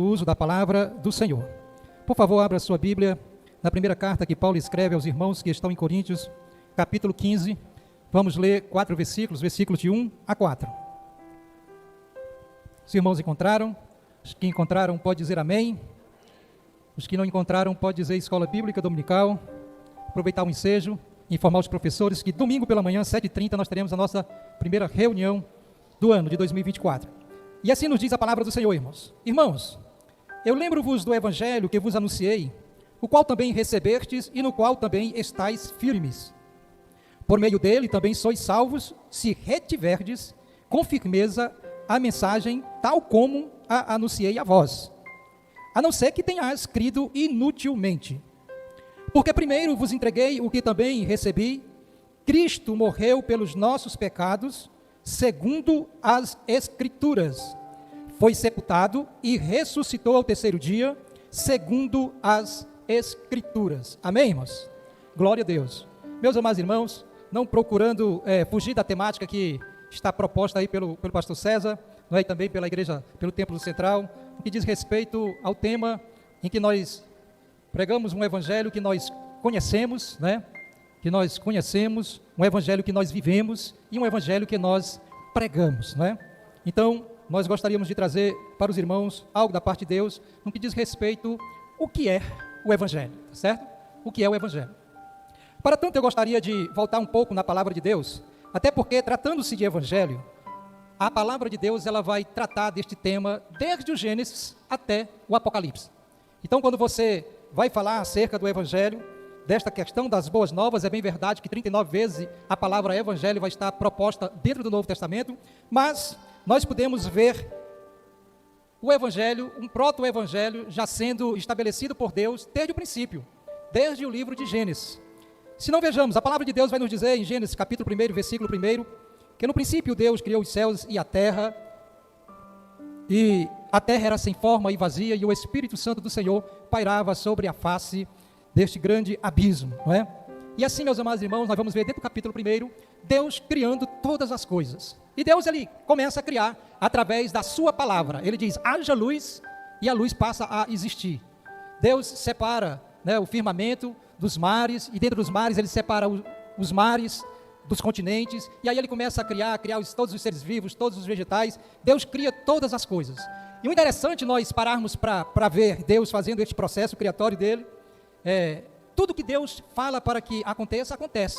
o uso da palavra do Senhor. Por favor, abra sua Bíblia na primeira carta que Paulo escreve aos irmãos que estão em Coríntios, capítulo 15. Vamos ler 4 versículos, versículos de 1 a 4. Os irmãos encontraram? Os que encontraram, pode dizer amém. Os que não encontraram, pode dizer Escola Bíblica Dominical. Aproveitar o ensejo, informar os professores que domingo pela manhã, 7h30, nós teremos a nossa primeira reunião do ano de 2024. E assim nos diz a palavra do Senhor, irmãos. Irmãos, eu lembro-vos do evangelho que vos anunciei, o qual também recebestes e no qual também estáis firmes. Por meio dele também sois salvos, se retiverdes com firmeza a mensagem, tal como a anunciei a vós. A não ser que tenhas crido inutilmente. Porque primeiro vos entreguei o que também recebi, Cristo morreu pelos nossos pecados, segundo as Escrituras. Foi sepultado e ressuscitou ao terceiro dia, segundo as Escrituras. Amém, irmãos? Glória a Deus. Meus amados irmãos, não procurando fugir da temática que está proposta aí pelo pastor César, não é, e também pela igreja, pelo Templo Central, que diz respeito ao tema em que nós pregamos um evangelho que nós conhecemos, né? Que nós conhecemos, um evangelho que nós vivemos e um evangelho que nós pregamos, né? Então, nós gostaríamos de trazer para os irmãos algo da parte de Deus no que diz respeito ao que é o evangelho, tá certo? O que é o evangelho. Para tanto, eu gostaria de voltar um pouco na palavra de Deus, até porque, tratando-se de evangelho, a palavra de Deus ela vai tratar deste tema desde o Gênesis até o Apocalipse. Então, quando você vai falar acerca do evangelho, desta questão das boas novas, é bem verdade que 39 vezes a palavra evangelho vai estar proposta dentro do Novo Testamento, mas nós podemos ver o evangelho, um proto-evangelho, já sendo estabelecido por Deus desde o princípio, desde o livro de Gênesis. Se não vejamos, a palavra de Deus vai nos dizer em Gênesis capítulo 1, versículo 1, que no princípio Deus criou os céus e a terra era sem forma e vazia, e o Espírito Santo do Senhor pairava sobre a face deste grande abismo, não é? E assim, meus amados irmãos, nós vamos ver dentro do capítulo 1, Deus criando todas as coisas. E Deus, ele começa a criar através da sua palavra. Ele diz, haja luz, e a luz passa a existir. Deus separa, né, o firmamento dos mares, e dentro dos mares ele separa os mares dos continentes, e aí ele começa a criar todos os seres vivos, todos os vegetais. Deus cria todas as coisas. E o interessante nós pararmos para ver Deus fazendo este processo criatório dele, tudo que Deus fala para que aconteça, acontece.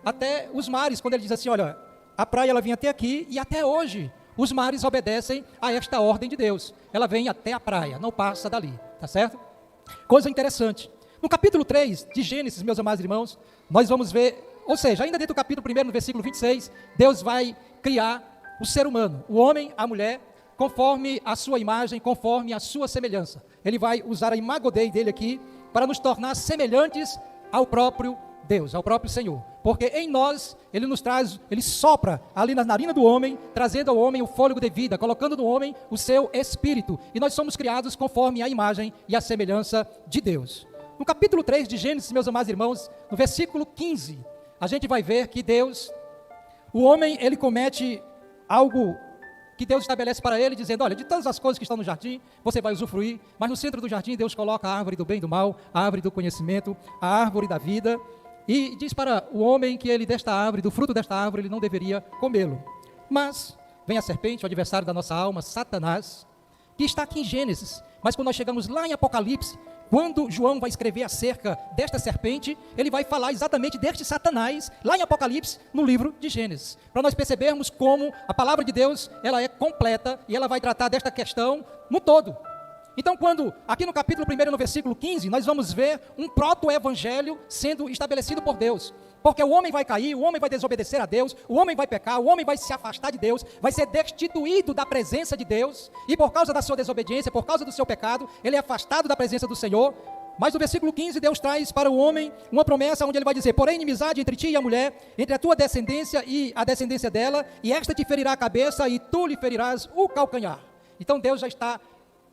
Até os mares, quando ele diz assim, olha, a praia ela vem até aqui, e até hoje os mares obedecem a esta ordem de Deus. Ela vem até a praia, não passa dali, tá certo? Coisa interessante. No capítulo 3 de Gênesis, meus amados irmãos, nós vamos ver, ou seja, ainda dentro do capítulo 1, no versículo 26, Deus vai criar o ser humano, o homem, a mulher, conforme a sua imagem, conforme a sua semelhança. Ele vai usar a imago Dei dele aqui, para nos tornar semelhantes ao próprio Deus, ao próprio Senhor. Porque em nós, ele nos traz, ele sopra ali na narina do homem, trazendo ao homem o fôlego de vida, colocando no homem o seu espírito. E nós somos criados conforme a imagem e a semelhança de Deus. No capítulo 3 de Gênesis, meus amados irmãos, no versículo 15, a gente vai ver que Deus, o homem, ele comete algo que Deus estabelece para ele, dizendo, olha, de todas as coisas que estão no jardim, você vai usufruir, mas no centro do jardim Deus coloca a árvore do bem e do mal, a árvore do conhecimento, a árvore da vida, e diz para o homem que ele desta árvore, do fruto desta árvore, ele não deveria comê-lo. Mas vem a serpente, o adversário da nossa alma, Satanás, que está aqui em Gênesis, mas quando nós chegamos lá em Apocalipse, quando João vai escrever acerca desta serpente, ele vai falar exatamente deste Satanás, lá em Apocalipse, no livro de Gênesis. Para nós percebermos como a palavra de Deus, ela é completa e ela vai tratar desta questão no todo. Então, quando, aqui no capítulo 1, no versículo 15, nós vamos ver um proto-evangelho sendo estabelecido por Deus. Porque o homem vai cair, o homem vai desobedecer a Deus, o homem vai pecar, o homem vai se afastar de Deus, vai ser destituído da presença de Deus, e por causa da sua desobediência, por causa do seu pecado, ele é afastado da presença do Senhor. Mas no versículo 15, Deus traz para o homem uma promessa onde ele vai dizer, porém inimizade entre ti e a mulher, entre a tua descendência e a descendência dela, e esta te ferirá a cabeça e tu lhe ferirás o calcanhar. Então Deus já está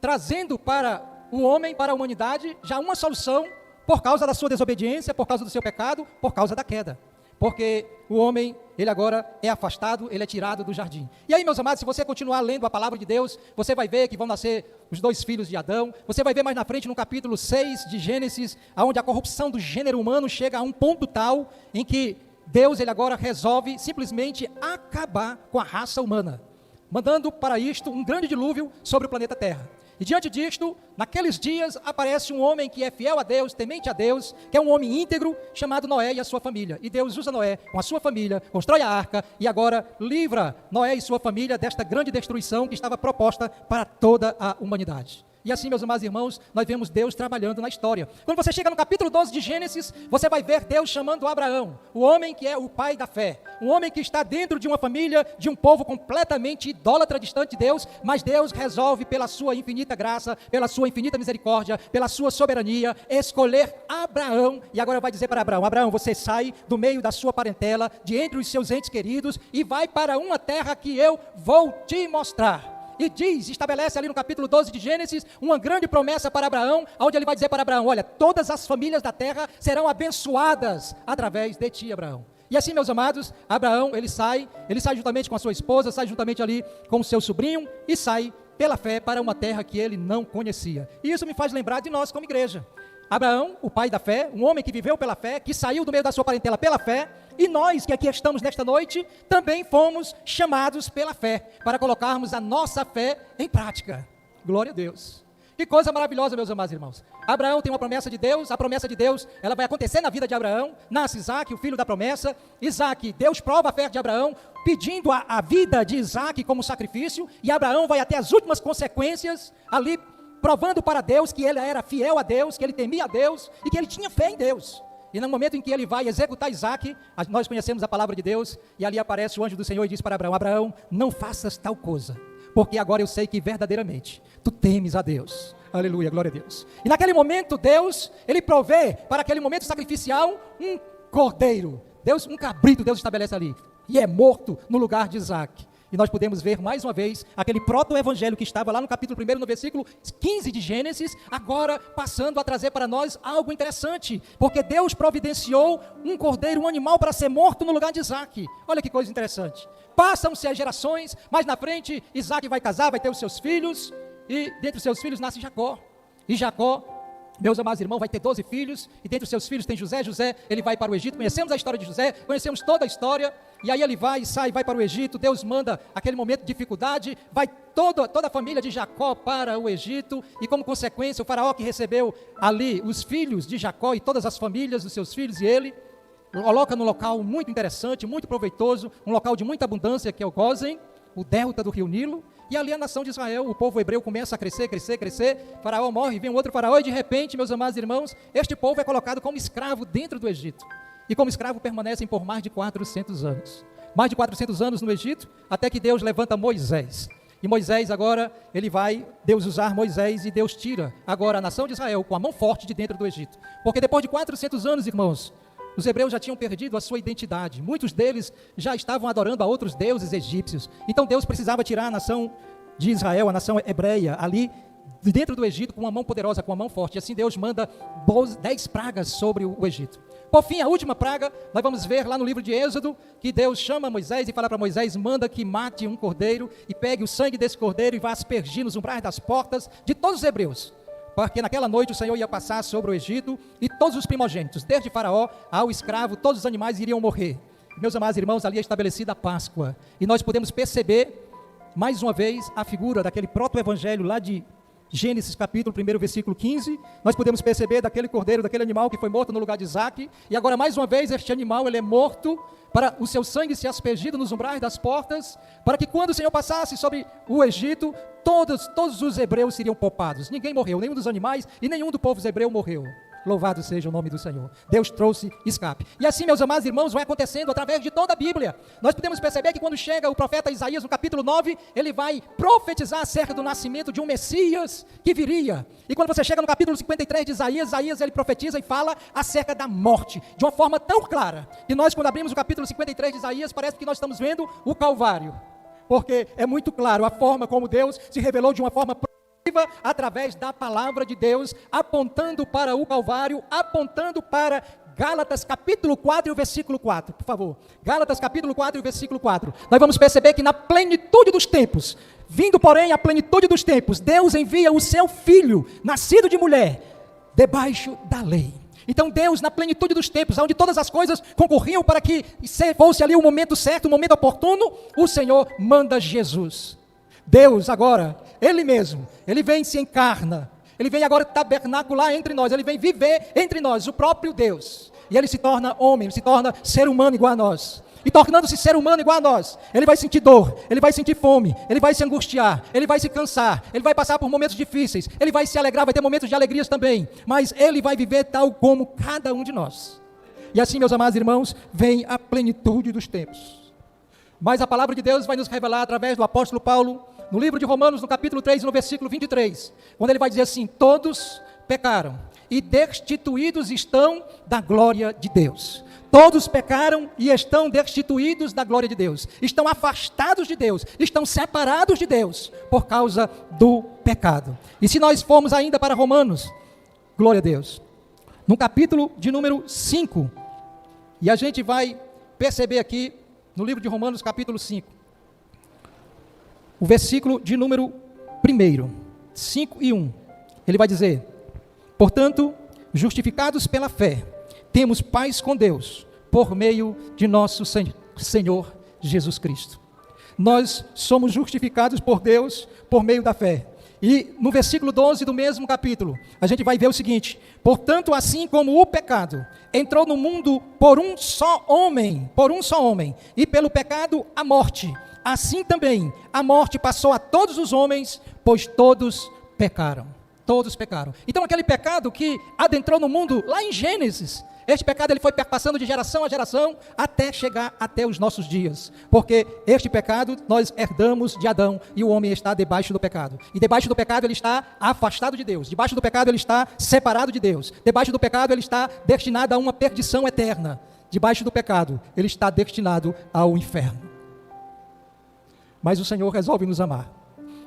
trazendo para o homem, para a humanidade, já uma solução por causa da sua desobediência, por causa do seu pecado, por causa da queda. porque o homem, ele agora é afastado, ele é tirado do jardim. E aí, meus amados, se você continuar lendo a palavra de Deus, você vai ver que vão nascer os 2 filhos de Adão. Você vai ver mais na frente, no capítulo 6 de Gênesis, onde a corrupção do gênero humano chega a um ponto tal em que Deus, ele agora resolve simplesmente acabar com a raça humana, mandando para isto um grande dilúvio sobre o planeta Terra. E diante disto, naqueles dias, aparece um homem que é fiel a Deus, temente a Deus, que é um homem íntegro, chamado Noé e a sua família. E Deus usa Noé com a sua família, constrói a arca e agora livra Noé e sua família desta grande destruição que estava proposta para toda a humanidade. E assim, meus amados irmãos, nós vemos Deus trabalhando na história. Quando você chega no capítulo 12 de Gênesis, você vai ver Deus chamando Abraão, o homem que é o pai da fé, um homem que está dentro de uma família, de um povo completamente idólatra, distante de Deus, mas Deus resolve, pela sua infinita graça, pela sua infinita misericórdia, pela sua soberania, escolher Abraão, e agora vai dizer para Abraão: Abraão, você sai do meio da sua parentela, de entre os seus entes queridos, e vai para uma terra que eu vou te mostrar. E estabelece ali no capítulo 12 de Gênesis, uma grande promessa para Abraão, onde ele vai dizer para Abraão: olha, todas as famílias da terra serão abençoadas através de ti, Abraão. E assim, meus amados, Abraão, ele sai juntamente com a sua esposa, sai juntamente ali com o seu sobrinho, e sai pela fé para uma terra que ele não conhecia. E isso me faz lembrar de nós como igreja. Abraão, o pai da fé, um homem que viveu pela fé, que saiu do meio da sua parentela pela fé, e nós que aqui estamos nesta noite, também fomos chamados pela fé, para colocarmos a nossa fé em prática. Glória a Deus. Que coisa maravilhosa, meus amados irmãos. Abraão tem uma promessa de Deus, a promessa de Deus, ela vai acontecer na vida de Abraão. Nasce Isaac, o filho da promessa. Isaac, Deus prova a fé de Abraão, pedindo a vida de Isaac como sacrifício, e Abraão vai até as últimas consequências, ali provando para Deus que ele era fiel a Deus, que ele temia a Deus, e que ele tinha fé em Deus. E no momento em que ele vai executar Isaac, nós conhecemos a palavra de Deus, e ali aparece o anjo do Senhor e diz para Abraão: Abraão, não faças tal coisa, porque agora eu sei que verdadeiramente tu temes a Deus. Aleluia, glória a Deus. E naquele momento Deus, ele provê para aquele momento sacrificial um cordeiro, Deus, um cabrito, Deus estabelece ali, e é morto no lugar de Isaac. E nós podemos ver mais uma vez aquele proto-evangelho que estava lá no capítulo 1, no versículo 15 de Gênesis, agora passando a trazer para nós algo interessante, porque Deus providenciou um cordeiro, um animal para ser morto no lugar de Isaac. Olha que coisa interessante. Passam-se as gerações, mais na frente Isaac vai casar, vai ter os seus filhos, e dentre os seus filhos nasce Jacó. E Jacó, meus amados irmãos, vai ter 12 filhos, e dentre os seus filhos tem José. José, ele vai para o Egito, conhecemos a história de José, conhecemos toda a história, e aí ele vai e sai, vai para o Egito. Deus manda aquele momento de dificuldade, vai toda a família de Jacó para o Egito, e como consequência o faraó que recebeu ali os filhos de Jacó e todas as famílias dos seus filhos, e ele coloca num local muito interessante, muito proveitoso, um local de muita abundância, que é o Gósen, o delta do rio Nilo. E ali a nação de Israel, o povo hebreu começa a crescer, faraó morre, vem um outro faraó, e de repente, meus amados irmãos, este povo é colocado como escravo dentro do Egito, e como escravo permanecem por mais de 400 anos, mais de 400 anos no Egito, até que Deus levanta Moisés, e Moisés agora, Deus usar Moisés, e Deus tira agora a nação de Israel com a mão forte de dentro do Egito, porque depois de 400 anos, irmãos, os hebreus já tinham perdido a sua identidade, muitos deles já estavam adorando a outros deuses egípcios, então Deus precisava tirar a nação de Israel, a nação hebreia, ali de dentro do Egito, com uma mão poderosa, com uma mão forte, e assim Deus manda 10 pragas sobre o Egito. Por fim, a última praga, nós vamos ver lá no livro de Êxodo, que Deus chama Moisés e fala para Moisés: manda que mate um cordeiro, e pegue o sangue desse cordeiro e vá aspergir nos umbrais das portas de todos os hebreus, porque naquela noite o Senhor ia passar sobre o Egito, e todos os primogênitos, desde Faraó ao escravo, todos os animais iriam morrer. Meus amados irmãos, ali é estabelecida a Páscoa, e nós podemos perceber, mais uma vez, a figura daquele proto-evangelho lá de Gênesis capítulo 1, versículo 15, nós podemos perceber daquele cordeiro, daquele animal que foi morto no lugar de Isaac, e agora mais uma vez este animal, ele é morto, para o seu sangue ser aspergido nos umbrais das portas, para que quando o Senhor passasse sobre o Egito, todos os hebreus seriam poupados, ninguém morreu, nenhum dos animais e nenhum do povo hebreu morreu. Louvado seja o nome do Senhor. Deus trouxe escape. E assim, meus amados irmãos, vai acontecendo através de toda a Bíblia. Nós podemos perceber que quando chega o profeta Isaías, no capítulo 9, ele vai profetizar acerca do nascimento de um Messias que viria. E quando você chega no capítulo 53 de Isaías, ele profetiza e fala acerca da morte, de uma forma tão clara, que nós, quando abrimos o capítulo 53 de Isaías, parece que nós estamos vendo o Calvário, porque é muito claro a forma como Deus se revelou de uma forma através da palavra de Deus, apontando para o Calvário, apontando para Gálatas capítulo 4 e o versículo 4, por favor. Gálatas capítulo 4 e o versículo 4. Nós vamos perceber que na plenitude dos tempos, vindo porém a plenitude dos tempos, Deus envia o seu Filho, nascido de mulher, debaixo da lei. Então Deus, na plenitude dos tempos, onde todas as coisas concorriam para que fosse ali o momento certo, o momento oportuno, o Senhor manda Jesus. Deus agora, Ele mesmo, Ele vem e se encarna. Ele vem agora tabernacular entre nós, Ele vem viver entre nós, o próprio Deus. E Ele se torna homem, Ele se torna ser humano igual a nós. E tornando-se ser humano igual a nós, Ele vai sentir dor, Ele vai sentir fome, Ele vai se angustiar, Ele vai se cansar, Ele vai passar por momentos difíceis, Ele vai se alegrar, vai ter momentos de alegrias também. Mas Ele vai viver tal como cada um de nós. E assim, meus amados irmãos, vem a plenitude dos tempos. Mas a palavra de Deus vai nos revelar através do apóstolo Paulo, no livro de Romanos, no capítulo 3, no versículo 23, quando ele vai dizer assim: todos pecaram e destituídos estão da glória de Deus. Todos pecaram e estão destituídos da glória de Deus. Estão afastados de Deus, estão separados de Deus por causa do pecado. E se nós formos ainda para Romanos, glória a Deus, no capítulo de número 5, e a gente vai perceber aqui, no livro de Romanos, capítulo 5, o versículo de número 1, 5 e 1, ele vai dizer: portanto, justificados pela fé, temos paz com Deus, por meio de nosso Senhor Jesus Cristo. Nós somos justificados por Deus, por meio da fé. E no versículo 12 do mesmo capítulo, a gente vai ver o seguinte: portanto, assim como o pecado entrou no mundo por um só homem, e pelo pecado a morte, assim também a morte passou a todos os homens, pois todos pecaram. Todos pecaram. Então aquele pecado que adentrou no mundo lá em Gênesis, este pecado ele foi passando de geração a geração até chegar até os nossos dias. Porque este pecado nós herdamos de Adão e o homem está debaixo do pecado. E debaixo do pecado ele está afastado de Deus. Debaixo do pecado ele está separado de Deus. Debaixo do pecado ele está destinado a uma perdição eterna. Debaixo do pecado ele está destinado ao inferno. Mas o Senhor resolve nos amar.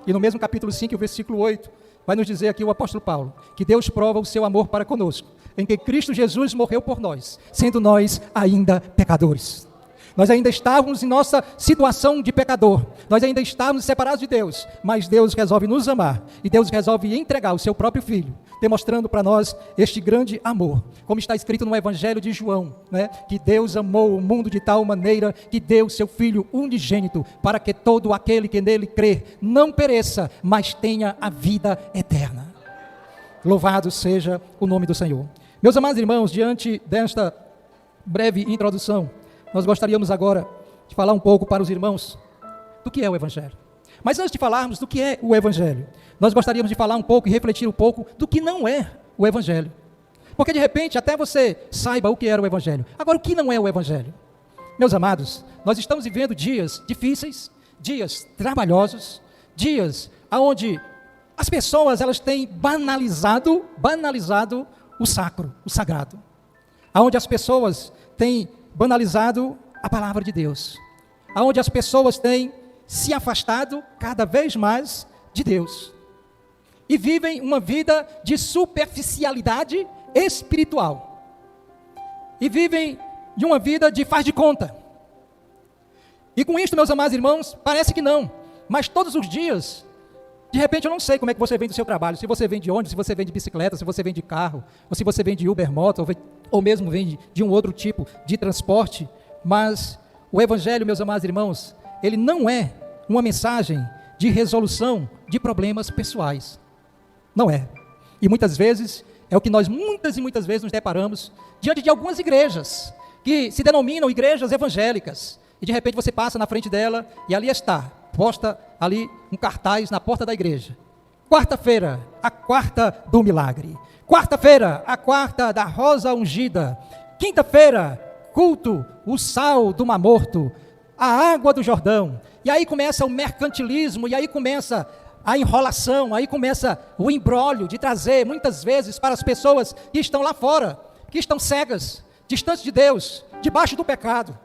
E no mesmo capítulo 5, versículo 8, vai nos dizer aqui o apóstolo Paulo, que Deus prova o seu amor para conosco, em que Cristo Jesus morreu por nós, sendo nós ainda pecadores. Nós ainda estávamos em nossa situação de pecador, nós ainda estávamos separados de Deus, mas Deus resolve nos amar, e Deus resolve entregar o seu próprio Filho, demonstrando para nós este grande amor, como está escrito no Evangelho de João, né? Que Deus amou o mundo de tal maneira que deu o seu Filho unigênito, para que todo aquele que nele crê não pereça, mas tenha a vida eterna. Louvado seja o nome do Senhor. Meus amados irmãos, diante desta breve introdução, nós gostaríamos agora de falar um pouco para os irmãos do que é o Evangelho. Mas antes de falarmos do que é o Evangelho, nós gostaríamos de falar um pouco e refletir um pouco do que não é o Evangelho. Porque de repente até você saiba o que era o Evangelho. Agora, o que não é o Evangelho? Meus amados, nós estamos vivendo dias difíceis, dias trabalhosos, dias onde as pessoas elas têm banalizado o sacro, o sagrado. Onde as pessoas têm banalizado a palavra de Deus. Onde as pessoas têm se afastado cada vez mais de Deus. E vivem uma vida de superficialidade espiritual. E vivem de uma vida de faz de conta. E com isto, meus amados irmãos, parece que não. Mas todos os dias, de repente eu não sei como é que você vem do seu trabalho. Se você vem de ônibus, se você vem de bicicleta, se você vem de carro, ou se você vem de Uber, moto, ou mesmo vem de um outro tipo de transporte. Mas o Evangelho, meus amados irmãos, ele não é uma mensagem de resolução de problemas pessoais. Não é. E muitas vezes, é o que nós muitas e muitas vezes nos deparamos diante de algumas igrejas, que se denominam igrejas evangélicas, e de repente você passa na frente dela, e ali está, posta ali um cartaz na porta da igreja. Quarta-feira, a quarta do milagre. Quarta-feira, a quarta da rosa ungida. Quinta-feira, culto, o sal do Mar Morto, a água do Jordão. E aí começa o mercantilismo, e aí começa a enrolação, aí começa o imbróglio de trazer muitas vezes para as pessoas que estão lá fora, que estão cegas, distantes de Deus, debaixo do pecado,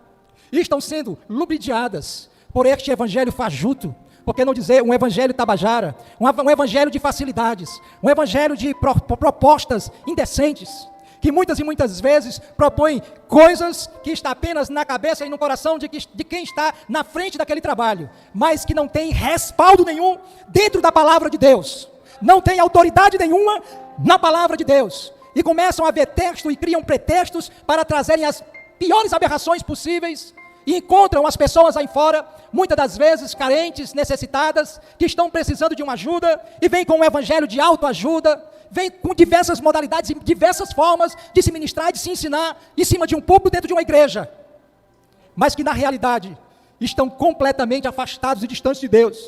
e estão sendo ludibriadas por este evangelho fajuto, por que não dizer um evangelho tabajara, um evangelho de facilidades, um evangelho de propostas indecentes, que muitas e muitas vezes propõe coisas que está apenas na cabeça e no coração de quem está na frente daquele trabalho, mas que não tem respaldo nenhum dentro da palavra de Deus, não tem autoridade nenhuma na palavra de Deus, e começam a ver texto e criam pretextos para trazerem as piores aberrações possíveis, e encontram as pessoas aí fora, muitas das vezes carentes, necessitadas, que estão precisando de uma ajuda, e vêm com um evangelho de autoajuda, vem com diversas modalidades e diversas formas de se ministrar e de se ensinar em cima de um púlpito dentro de uma igreja, mas que na realidade estão completamente afastados e distantes de Deus,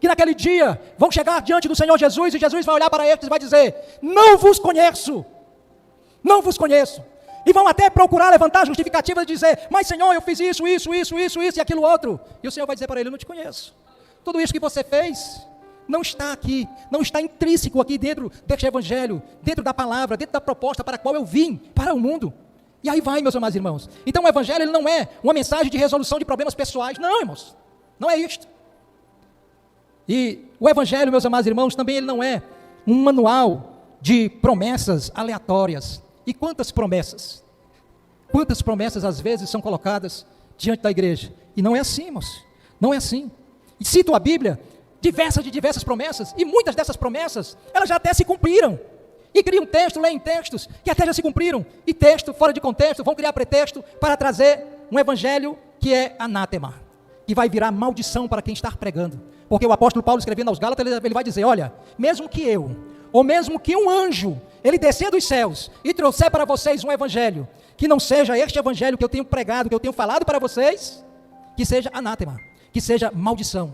que naquele dia vão chegar diante do Senhor Jesus e Jesus vai olhar para eles e vai dizer: não vos conheço, não vos conheço, e vão até procurar levantar justificativas e dizer: mas Senhor, eu fiz isso e aquilo outro, e o Senhor vai dizer para ele: eu não te conheço, tudo isso que você fez não está aqui, não está intrínseco aqui dentro deste evangelho, dentro da palavra, dentro da proposta para a qual eu vim para o mundo. E aí vai, meus amados irmãos. Então o evangelho ele não é uma mensagem de resolução de problemas pessoais, não, irmãos, não é isto. E o evangelho, meus amados irmãos, também ele não é um manual de promessas aleatórias. E quantas promessas às vezes são colocadas diante da igreja, e não é assim, irmãos, não é assim. E cito a Bíblia, diversas promessas, e muitas dessas promessas, elas já até se cumpriram, e criam texto, leem textos, que até já se cumpriram, e texto fora de contexto, vão criar pretexto para trazer um evangelho que é anátema, que vai virar maldição para quem está pregando, porque o apóstolo Paulo escrevendo aos Gálatas, ele vai dizer: olha, mesmo que eu, ou mesmo que um anjo, ele descer dos céus, e trouxer para vocês um evangelho, que não seja este evangelho que eu tenho pregado, que eu tenho falado para vocês, que seja anátema, que seja maldição.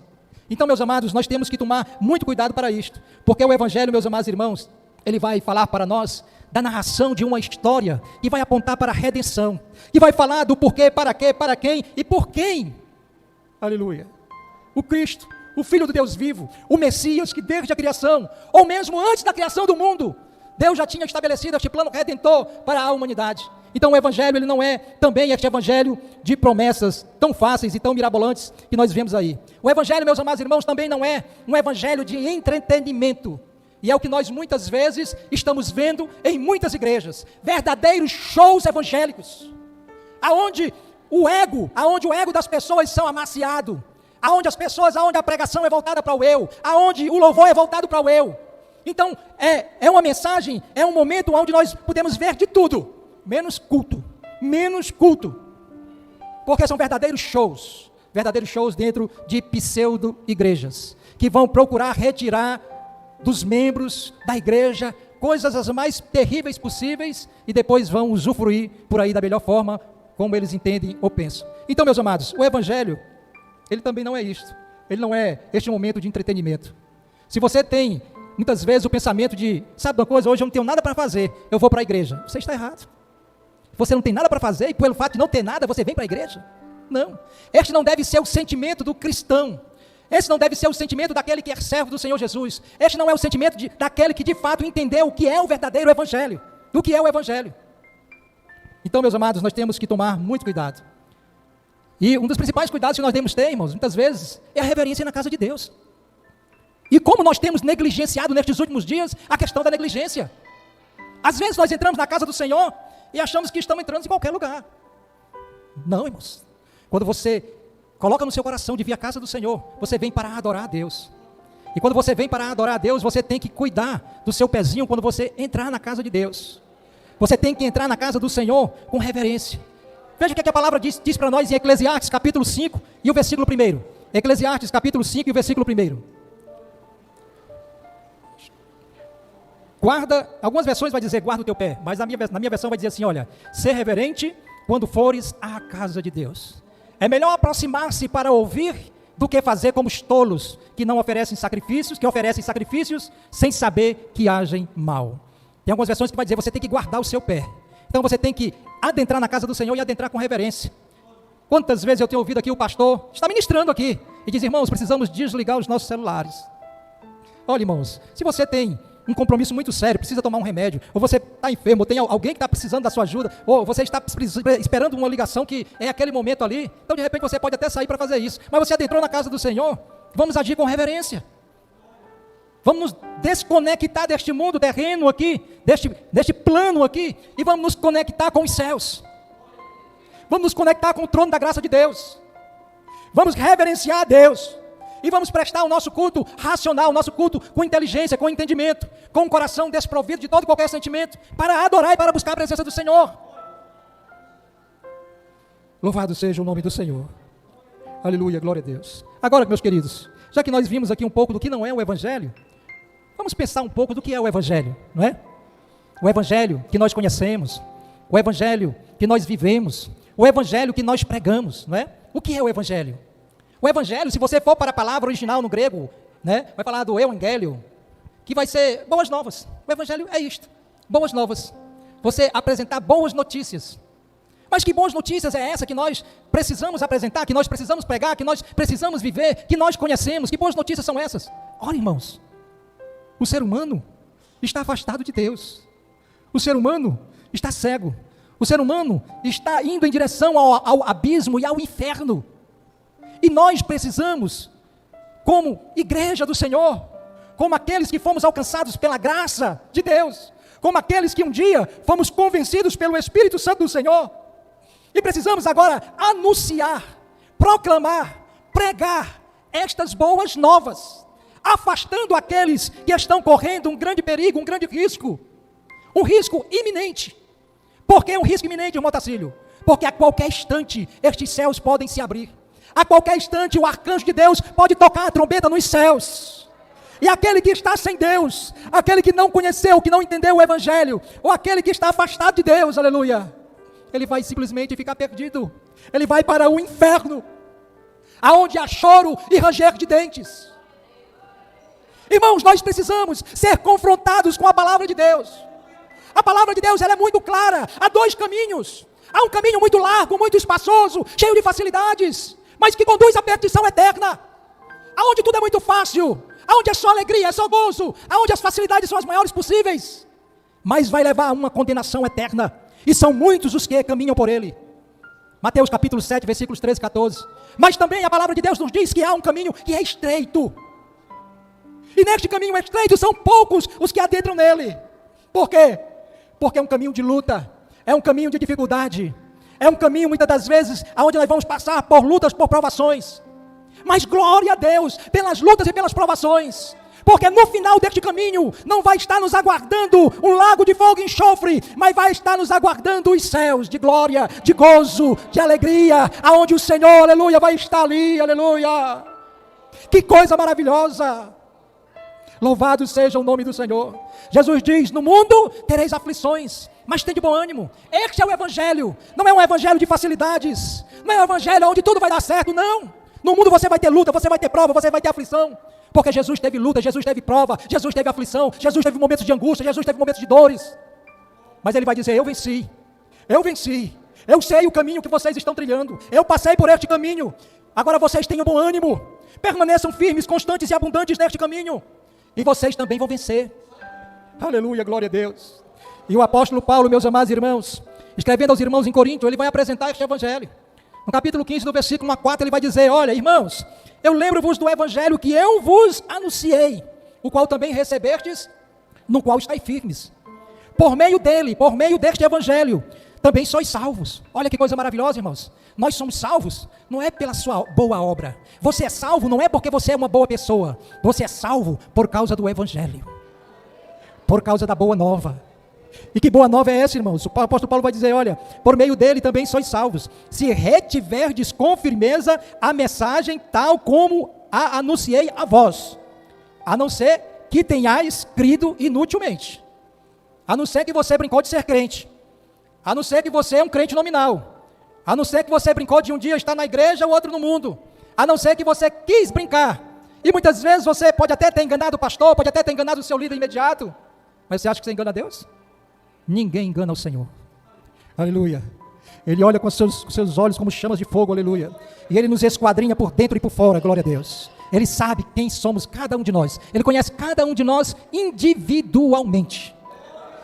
Então, meus amados, nós temos que tomar muito cuidado para isto, porque o evangelho, meus amados irmãos, ele vai falar para nós da narração de uma história, que vai apontar para a redenção, que vai falar do porquê, para quê, para quem e por quem. Aleluia. O Cristo, o Filho do Deus vivo, o Messias que desde a criação, ou mesmo antes da criação do mundo, Deus já tinha estabelecido este plano redentor para a humanidade. Então o evangelho ele não é também este evangelho de promessas tão fáceis e tão mirabolantes que nós vemos aí. O evangelho, meus amados irmãos, também não é um evangelho de entretenimento. E é o que nós muitas vezes estamos vendo em muitas igrejas, verdadeiros shows evangélicos, aonde o ego das pessoas são amaciado, aonde a pregação é voltada para o eu, aonde o louvor é voltado para o eu. Então, é uma mensagem, é um momento onde nós podemos ver de tudo, menos culto, porque são verdadeiros shows dentro de pseudo-igrejas, que vão procurar retirar dos membros da igreja coisas as mais terríveis possíveis, e depois vão usufruir por aí da melhor forma, como eles entendem ou pensam. Então, meus amados, o evangelho, ele também não é isto, ele não é este momento de entretenimento. Se você tem muitas vezes o pensamento de: sabe uma coisa, hoje eu não tenho nada para fazer, eu vou para a igreja, você está errado. Você não tem nada para fazer, e pelo fato de não ter nada, você vem para a igreja? Não, este não deve ser o sentimento do cristão, esse não deve ser o sentimento daquele que é servo do Senhor Jesus, este não é o sentimento daquele que de fato entendeu o que é o verdadeiro evangelho, do que é o evangelho. Então, meus amados, nós temos que tomar muito cuidado, e um dos principais cuidados que nós devemos ter, irmãos, muitas vezes, é a reverência na casa de Deus. E como nós temos negligenciado nestes últimos dias a questão da negligência. Às vezes nós entramos na casa do Senhor e achamos que estamos entrando em qualquer lugar. Não, irmãos. Quando você coloca no seu coração de vir à casa do Senhor, você vem para adorar a Deus. E quando você vem para adorar a Deus, você tem que cuidar do seu pezinho quando você entrar na casa de Deus. Você tem que entrar na casa do Senhor com reverência. Veja o que a palavra diz para nós em Eclesiastes capítulo 5 e o versículo 1. Eclesiastes capítulo 5 e o versículo 1. Guarda, algumas versões vai dizer guarda o teu pé, mas na minha versão vai dizer assim: olha, ser reverente quando fores à casa de Deus. É melhor aproximar-se para ouvir do que fazer como os tolos que oferecem sacrifícios sem saber que agem mal. Tem algumas versões que vai dizer você tem que guardar o seu pé. Então você tem que adentrar na casa do Senhor e adentrar com reverência. Quantas vezes eu tenho ouvido aqui o pastor está ministrando aqui e diz: irmãos, precisamos desligar os nossos celulares. Olha, irmãos, se você tem um compromisso muito sério, precisa tomar um remédio, ou você está enfermo, ou tem alguém que está precisando da sua ajuda, ou você está esperando uma ligação que é aquele momento ali, então de repente você pode até sair para fazer isso, mas você adentrou na casa do Senhor, vamos agir com reverência. Vamos nos desconectar deste mundo terreno aqui, deste plano aqui, e vamos nos conectar com os céus. Vamos nos conectar com o trono da graça de Deus. Vamos reverenciar a Deus. E vamos prestar o nosso culto racional, o nosso culto com inteligência, com entendimento, com um coração desprovido de todo e qualquer sentimento, para adorar e para buscar a presença do Senhor. Louvado seja o nome do Senhor. Aleluia, glória a Deus. Agora, meus queridos, já que nós vimos aqui um pouco do que não é o Evangelho, vamos pensar um pouco do que é o Evangelho, não é? O Evangelho que nós conhecemos, o Evangelho que nós vivemos, o Evangelho que nós pregamos, não é? O que é o Evangelho? O Evangelho, se você for para a palavra original no grego, né, vai falar do Evangelion, que vai ser boas novas. O Evangelho é isto, boas novas. Você apresentar boas notícias. Mas que boas notícias é essa que nós precisamos apresentar, que nós precisamos pregar, que nós precisamos viver, que nós conhecemos? Que boas notícias são essas? Ora, irmãos, o ser humano está afastado de Deus. O ser humano está cego. O ser humano está indo em direção ao abismo e ao inferno. E nós precisamos, como igreja do Senhor, como aqueles que fomos alcançados pela graça de Deus, como aqueles que um dia fomos convencidos pelo Espírito Santo do Senhor, e precisamos agora anunciar, proclamar, pregar estas boas novas, afastando aqueles que estão correndo um grande perigo, um grande risco, um risco iminente. Por que um risco iminente, irmão Tacílio? Porque a qualquer instante estes céus podem se abrir. A qualquer instante o arcanjo de Deus pode tocar a trombeta nos céus. E aquele que está sem Deus, aquele que não conheceu, que não entendeu o Evangelho, ou aquele que está afastado de Deus, aleluia, ele vai simplesmente ficar perdido. Ele vai para o inferno, aonde há choro e ranger de dentes. Irmãos, nós precisamos ser confrontados com a palavra de Deus. A palavra de Deus, ela é muito clara. Há dois caminhos. Há um caminho muito largo, muito espaçoso, cheio de facilidades, mas que conduz à perdição eterna. Aonde tudo é muito fácil, aonde é só alegria, é só gozo, aonde as facilidades são as maiores possíveis, mas vai levar a uma condenação eterna. E são muitos os que caminham por ele. Mateus capítulo 7, versículos 13 e 14. Mas também a palavra de Deus nos diz que há um caminho que é estreito. E neste caminho estreito são poucos os que adentram nele. Por quê? Porque é um caminho de luta, é um caminho de dificuldade, é um caminho muitas das vezes onde nós vamos passar por lutas, por provações. Mas glória a Deus pelas lutas e pelas provações, porque no final deste caminho não vai estar nos aguardando um lago de fogo e enxofre, mas vai estar nos aguardando os céus de glória, de gozo, de alegria, aonde o Senhor, aleluia, vai estar ali, aleluia. Que coisa maravilhosa! Louvado seja o nome do Senhor. Jesus diz: no mundo tereis aflições, mas tem de bom ânimo. Este é o Evangelho. Não é um Evangelho de facilidades, não é um Evangelho onde tudo vai dar certo, não. No mundo você vai ter luta, você vai ter prova, você vai ter aflição, porque Jesus teve luta, Jesus teve prova, Jesus teve aflição, Jesus teve momentos de angústia, Jesus teve momentos de dores. Mas Ele vai dizer: eu venci, eu sei o caminho que vocês estão trilhando, eu passei por este caminho, agora vocês tenham bom ânimo, permaneçam firmes, constantes e abundantes neste caminho, e vocês também vão vencer. Aleluia, glória a Deus. E o apóstolo Paulo, meus amados irmãos, escrevendo aos irmãos em Corinto, ele vai apresentar este Evangelho. No capítulo 15, do versículo 1 a 4, ele vai dizer: olha, irmãos, eu lembro-vos do Evangelho que eu vos anunciei, o qual também recebestes, no qual estáis firmes. Por meio dele, por meio deste Evangelho, também sois salvos. Olha que coisa maravilhosa, irmãos. Nós somos salvos, não é pela sua boa obra. Você é salvo não é porque você é uma boa pessoa. Você é salvo por causa do Evangelho, por causa da boa nova. E que boa nova é essa, irmãos? O apóstolo Paulo vai dizer: olha, por meio dele também sois salvos, se retiverdes com firmeza a mensagem tal como a anunciei a vós, a não ser que tenhais crido inutilmente, a não ser que você brincou de ser crente, a não ser que você é um crente nominal, a não ser que você brincou de um dia estar na igreja, o outro no mundo, a não ser que você quis brincar, e muitas vezes você pode até ter enganado o pastor, pode até ter enganado o seu líder imediato, mas você acha que você engana Deus? Ninguém engana o Senhor, aleluia. Ele olha com seus olhos como chamas de fogo, aleluia, e Ele nos esquadrinha por dentro e por fora, glória a Deus. Ele sabe quem somos, cada um de nós, Ele conhece cada um de nós individualmente,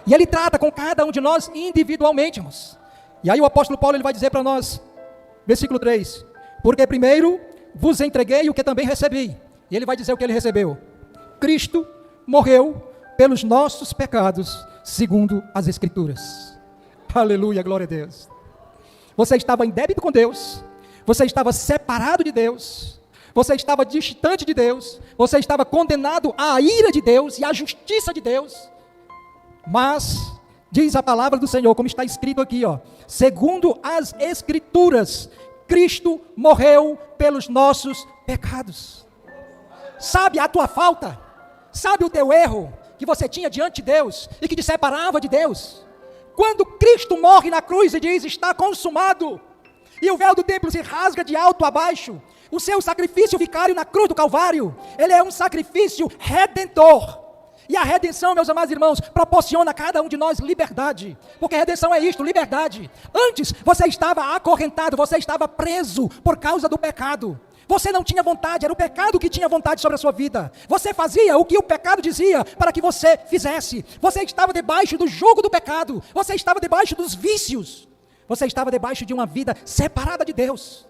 e Ele trata com cada um de nós individualmente, irmãos. E aí o apóstolo Paulo, ele vai dizer para nós, versículo 3, porque primeiro vos entreguei o que também recebi, e ele vai dizer o que ele recebeu: Cristo morreu pelos nossos pecados, segundo as Escrituras. Aleluia, glória a Deus. Você estava em débito com Deus, você estava separado de Deus, você estava distante de Deus, você estava condenado à ira de Deus e à justiça de Deus. Mas, diz a palavra do Senhor, como está escrito aqui, segundo as Escrituras, Cristo morreu pelos nossos pecados. Sabe a tua falta? Sabe o teu erro que você tinha diante de Deus e que te separava de Deus? Quando Cristo morre na cruz e diz, está consumado, e o véu do templo se rasga de alto a baixo, o seu sacrifício vicário na cruz do Calvário, ele é um sacrifício redentor. E a redenção, meus amados irmãos, proporciona a cada um de nós liberdade. Porque redenção é isto, liberdade. Antes, você estava acorrentado, você estava preso por causa do pecado. Você não tinha vontade, era o pecado que tinha vontade sobre a sua vida. Você fazia o que o pecado dizia para que você fizesse. Você estava debaixo do jugo do pecado. Você estava debaixo dos vícios. Você estava debaixo de uma vida separada de Deus.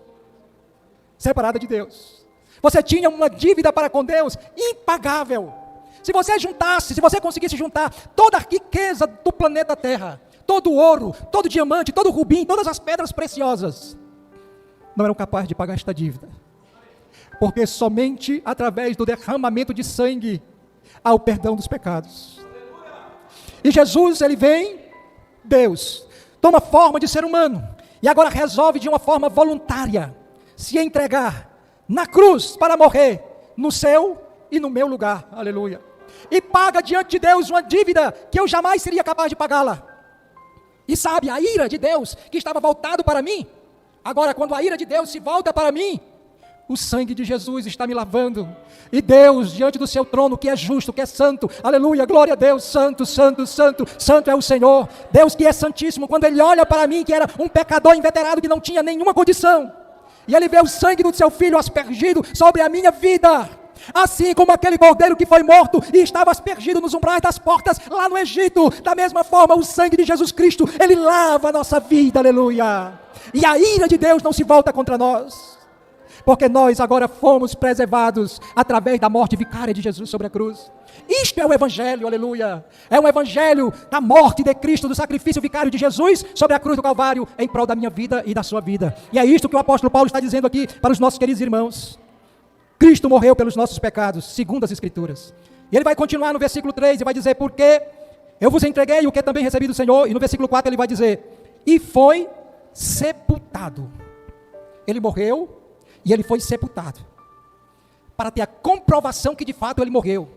Separada de Deus. Você tinha uma dívida para com Deus impagável. Se você conseguisse juntar toda a riqueza do planeta Terra, todo o ouro, todo o diamante, todo o rubim, todas as pedras preciosas, não eram capazes de pagar esta dívida. Porque somente através do derramamento de sangue há o perdão dos pecados. E Jesus, ele vem, Deus, toma forma de ser humano, e agora resolve de uma forma voluntária, se entregar na cruz para morrer, no seu e no meu lugar, aleluia. E paga diante de Deus uma dívida que eu jamais seria capaz de pagá-la. E sabe, a ira de Deus que estava voltado para mim, agora quando a ira de Deus se volta para mim, o sangue de Jesus está me lavando, e Deus diante do seu trono, que é justo, que é santo, aleluia, glória a Deus, santo, santo, santo, santo é o Senhor, Deus que é santíssimo, quando Ele olha para mim, que era um pecador inveterado, que não tinha nenhuma condição, e Ele vê o sangue do seu Filho aspergido sobre a minha vida, assim como aquele cordeiro que foi morto e estava aspergido nos umbrais das portas lá no Egito, da mesma forma o sangue de Jesus Cristo, Ele lava a nossa vida, aleluia, e a ira de Deus não se volta contra nós, porque nós agora fomos preservados através da morte vicária de Jesus sobre a cruz. Isto é o Evangelho, aleluia, é o Evangelho da morte de Cristo, do sacrifício vicário de Jesus sobre a cruz do Calvário, em prol da minha vida e da sua vida, e é isto que o apóstolo Paulo está dizendo aqui para os nossos queridos irmãos. Cristo morreu pelos nossos pecados, segundo as Escrituras. E ele vai continuar no versículo 3 e vai dizer, porque eu vos entreguei o que também recebi do Senhor. E no versículo 4 ele vai dizer, e foi sepultado. Ele morreu e ele foi sepultado, para ter a comprovação que de fato ele morreu.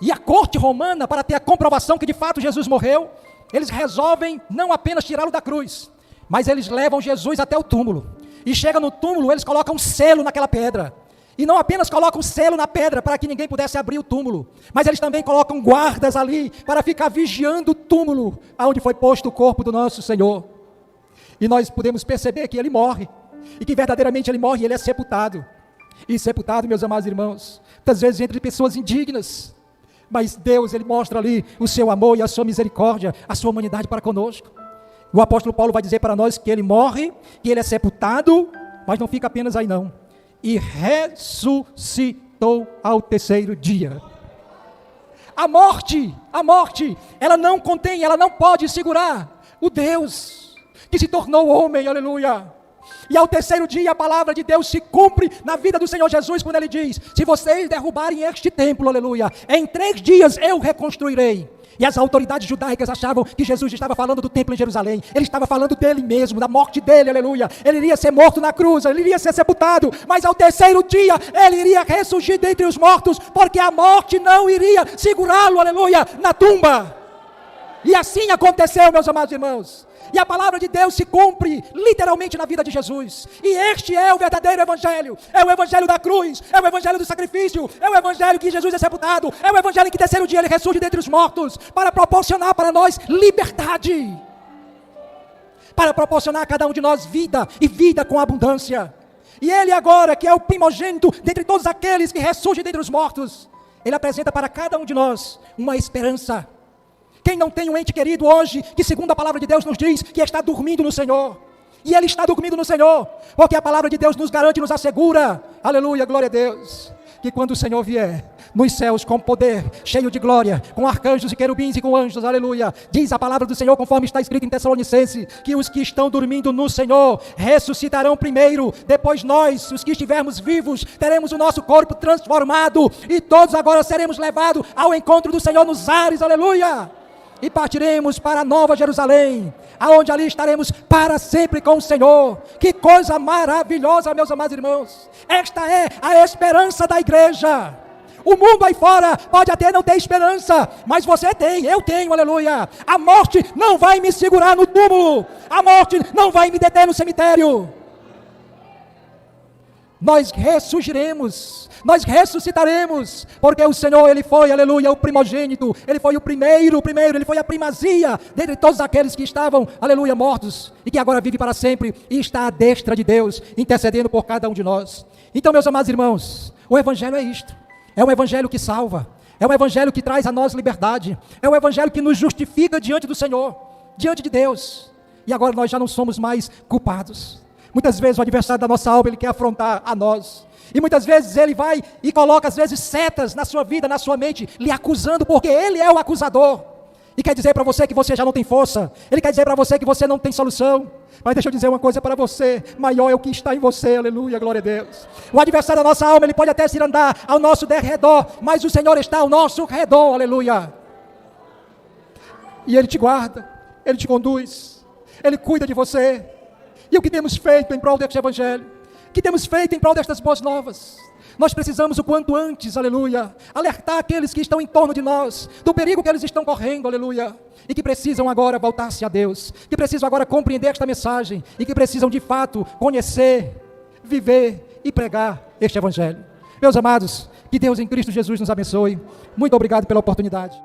E a corte romana, para ter a comprovação que de fato Jesus morreu, eles resolvem não apenas tirá-lo da cruz, mas eles levam Jesus até o túmulo. E chega no túmulo, eles colocam um selo naquela pedra. E não apenas colocam selo na pedra para que ninguém pudesse abrir o túmulo, mas eles também colocam guardas ali para ficar vigiando o túmulo onde foi posto o corpo do nosso Senhor. E nós podemos perceber que ele morre, e que verdadeiramente ele morre e ele é sepultado. E sepultado, meus amados irmãos, muitas vezes entre pessoas indignas, mas Deus, ele mostra ali o seu amor e a sua misericórdia, a sua humanidade para conosco. O apóstolo Paulo vai dizer para nós que ele morre, que ele é sepultado, mas não fica apenas aí não, e ressuscitou ao terceiro dia. A morte, ela não contém, ela não pode segurar o Deus que se tornou homem, aleluia. E ao terceiro dia a palavra de Deus se cumpre na vida do Senhor Jesus, quando ele diz, se vocês derrubarem este templo, aleluia, em 3 dias eu reconstruirei. E as autoridades judaicas achavam que Jesus estava falando do templo em Jerusalém, ele estava falando dele mesmo, da morte dele, aleluia, ele iria ser morto na cruz, ele iria ser sepultado, mas ao terceiro dia, ele iria ressurgir dentre os mortos, porque a morte não iria segurá-lo, aleluia, na tumba. E assim aconteceu, meus amados irmãos. E a palavra de Deus se cumpre literalmente na vida de Jesus. E este é o verdadeiro evangelho. É o evangelho da cruz, é o evangelho do sacrifício, é o evangelho que Jesus é sepultado, é o evangelho em que terceiro dia ele ressurge dentre os mortos, para proporcionar para nós liberdade, para proporcionar a cada um de nós vida, e vida com abundância. E ele agora, que é o primogênito dentre todos aqueles que ressurgem dentre os mortos, ele apresenta para cada um de nós uma esperança. Quem não tem um ente querido hoje, que segundo a palavra de Deus nos diz, que está dormindo no Senhor, e ele está dormindo no Senhor, porque a palavra de Deus nos garante, nos assegura, aleluia, glória a Deus, que quando o Senhor vier nos céus com poder, cheio de glória, com arcanjos e querubins e com anjos, aleluia, diz a palavra do Senhor, conforme está escrito em Tessalonicenses, que os que estão dormindo no Senhor ressuscitarão primeiro, depois nós, os que estivermos vivos, teremos o nosso corpo transformado, e todos agora seremos levados ao encontro do Senhor nos ares, aleluia, e partiremos para a Nova Jerusalém, aonde ali estaremos para sempre com o Senhor. Que coisa maravilhosa, meus amados irmãos. Esta é a esperança da igreja. O mundo aí fora pode até não ter esperança, mas você tem, eu tenho, aleluia. A morte não vai me segurar no túmulo, a morte não vai me deter no cemitério. Nós ressurgiremos, nós ressuscitaremos, porque o Senhor, Ele foi, aleluia, o primogênito, Ele foi o primeiro, Ele foi a primazia dentre todos aqueles que estavam, aleluia, mortos, e que agora vive para sempre, e está à destra de Deus, intercedendo por cada um de nós. Então, meus amados irmãos, o Evangelho é isto, é um Evangelho que salva, é um Evangelho que traz a nós liberdade, é um Evangelho que nos justifica diante do Senhor, diante de Deus, e agora nós já não somos mais culpados. Muitas vezes o adversário da nossa alma, ele quer afrontar a nós, e muitas vezes ele vai e coloca às vezes setas na sua vida, na sua mente, lhe acusando, porque ele é o acusador, e quer dizer para você que você já não tem força, ele quer dizer para você que você não tem solução, mas deixa eu dizer uma coisa para você, maior é o que está em você, aleluia, glória a Deus. O adversário da nossa alma, ele pode até se andar ao nosso derredor, mas o Senhor está ao nosso redor, aleluia, e Ele te guarda, Ele te conduz, Ele cuida de você. E o que temos feito em prol deste Evangelho? O que temos feito em prol destas boas novas? Nós precisamos o quanto antes, aleluia, alertar aqueles que estão em torno de nós, do perigo que eles estão correndo, aleluia, e que precisam agora voltar-se a Deus, que precisam agora compreender esta mensagem, e que precisam de fato conhecer, viver e pregar este Evangelho. Meus amados, que Deus em Cristo Jesus nos abençoe. Muito obrigado pela oportunidade.